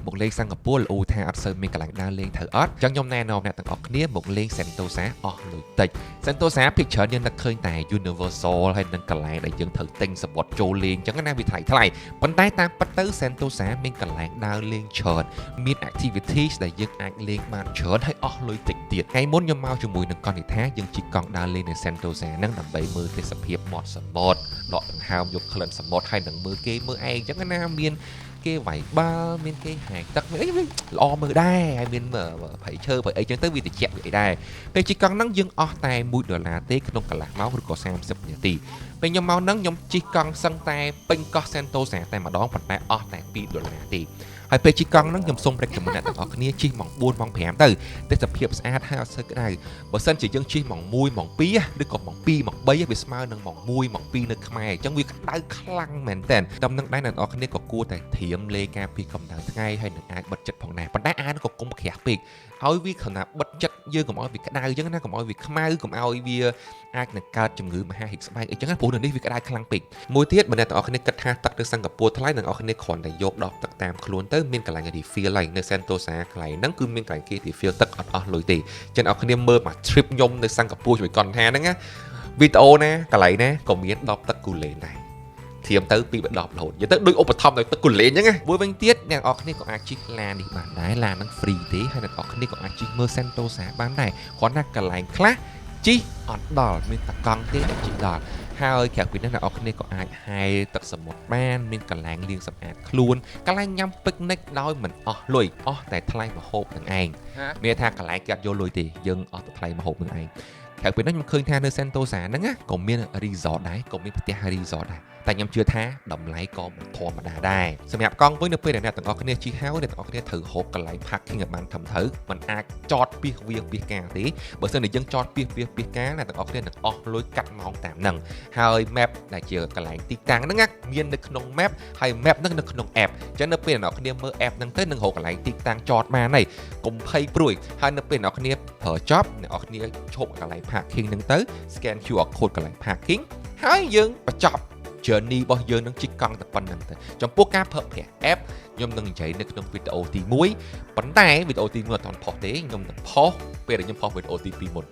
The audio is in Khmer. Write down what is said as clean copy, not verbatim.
មកលេងសិង្ហបុរីថាអត់សូវមានកន្លែងដើរលេងត្រូវអត់អញ្ចឹងខ្ញុំណែនាំអ្នកទាំងអស់គ្នាមកលេង Sentosa អស់លុយតិច Sentosa ភាគច្រើនយើងនឹកឃើញតែ Universal ហើយនឹងកន្លែងដែលយើងត្រូវទិញសំបុត្រចូលលេងអញ្ចឹងណាវាថ្លៃប៉ុន្តែតាមពិតទៅ Sentosa មានកន្លែងដើរលេងច្រើនមាន activities ដែលយើងអាចលេងបានច្រើនហើយអស់លុយតិចទៀតថ្ងៃមុនខ្ញុំមកជាមួយនឹងកននិថាយើងជិះកង់ដើរលេងនៅ Sentosa ហ្នឹងដើម្បីមើលទេសភាពមាត់សមុទ្រដកដង្ហើមយកក្លិនសមុទ្រហើយនឹងមើលគេមើលឯងអញ្ចឹងណាមានគេវាយបាល់មានគេហាយទឹកមានអីល្អមើលដែរហើយមានប្រៃឈើប្រៃអីចឹងទៅវាត្រជាក់វាអីដែរពេលជិះកង់ហ្នឹងយើងអស់តែ$1ទេក្នុងកន្លះម៉ោងឬក៏30នាទីពេលខ្ញុំមកហ្នឹងខ្ញុំជិះកង់សឹងតែពេញកោះ Sentosa តែម្ដងប៉ុន្តែអស់តែ$2ទេហើយពេលជិះកង់ហ្នឹងខ្ញុំសូម recommend អ្នកទាំងអស់គ្នាជិះម៉ោង4ម៉ោង5ទៅទេសភាពស្អាតហើយអត់សូវក្តៅបើសិនជាយើងជិះម៉ោង1ម៉ោង2ឬក៏ម៉ោង2ម៉ោង3វាស្មើនឹងម៉ោង1ម៉ោង2នៅខ្មែរអញ្ចឹងវាក្តៅខ្លាំងមែនតើតំណឹងដែរអ្នកទាំងអស់គ្នាក៏គួរតែត្រៀមលេការពីកម្ដៅថ្ងៃហើយនឹងអាចបិទចិត្តផងដែរប៉ុន្តែអានក៏កុំក្រាស់ពេកឲ្យវាគ្រាន់តែបិទចិត្តយើងកុំឲ្យវាក្តៅអញ្ចឹងណាកុំឲ្យវាខ្មៅកុំឲ្យវាអាចនឹងកើតជំងឺមហាហិកស្បែកអីចឹងណាព្រោះនៅនេះវាក្តៅខ្លាំងពេកមួយទៀតបើអ្នកទាំងអស់គ្នាគិតថាទឹកទៅសិង្ហបុរីថ្លៃអ្នកទាំងអស់គ្នាគ្រាន់តែយកដបទឹកតាមខ្លួនទៅមានកន្លែង refill ហើយនៅ Sentosa កន្លែងហ្នឹងគឺមានកន្លែងគេ refill ទឹកអត់អស់លុយទេចឹងអ្នកគ្នាមើលមក trip ខ្ញុំនៅសិង្ហបុរីជួយកនថាហ្នឹងណាវីដេអូណាកន្លែងណាក៏មានដបទឹកគូលែនដែរធៀមទៅពី10រហូតនិយាយទៅដូចឧបត្ថម្ភដោយទឹកគូលែនអញ្ចឹងណាមួយវិញទៀតអ្នកនរគ្នាក៏អាចជិះឡាននេះបានដែរឡានហ្នឹង free ទេហើយអ្នកនរគ្នាក៏អាចជិះមើល Sentosa បានដែរគ្រាន់តែកន្លែងខ្លះជិះអត់ដល់មានតែកង់ទេដែលជិះដល់ហើយក្រៅពីនេះអ្នកនរគ្នាក៏អាចហែលទឹកសមុទ្របានមានកន្លែងលាងសម្អាតខ្លួនកន្លែងញ៉ាំ picnic ដោយមិនអស់លុយអស់តែថ្លៃម្ហូបនឹងឯងមានថាកន្លែងគេអត់យកលុយទេយើងអស់តែថ្លៃម្ហូបនឹងឯងក្រៅពីនេះខ្ញុំឃើញថានៅ Sentosa ហ្នឹងក៏មាន resort ដែរក៏មានផ្ទះ resort ដែរតែខ្ញុំជឿថាតម្លៃក៏មិនធម្មតាដែរសម្រាប់កង់វិញនៅពេលដែលអ្នកទាំងអស់គ្នាជិះហើយអ្នកទាំងអស់គ្នាត្រូវហូបកន្លែង parking ឲ្យបានត្រឹមត្រូវมันអាចចតពីវៀងពីការទេបើមិនតែយើងចតពីការអ្នកទាំងអស់គ្នានឹងអស់លុយកាត់ម៉ោងតាមហ្នឹងហើយ map ដែលជាកន្លែងទីតាំងហ្នឹងមាននៅក្នុង map ហើយ map ហ្នឹងនៅក្នុង app អញ្ចឹងនៅពេលអ្នកគ្នាមើល app ហ្នឹងទៅនឹងរកកន្លែងទីតាំងចតបានហើយកុំភ័យព្រួយហើយនៅពេលអ្នកគ្នាប្រើចប់អ្នកគ្នាឈប់កន្លែង parking ហ្នឹងទៅ scan QR code កន្លែង parking ហើយយើងបញ្ចប់journey របស់យើងនឹងជិះកង់តែប៉ុណ្្នឹងទៅចំពោះការប្រើប្រាស់ app ខ្ញុំនឹងនិយាយនៅក្នុងវីដេអូទី1ប៉ុន្តែវីដេអូទី1អត់ទាន់ផុសទេខ្ញុំនឹងផុសពេលដែលខ្ញុំផុសវីដេអូទី2មុន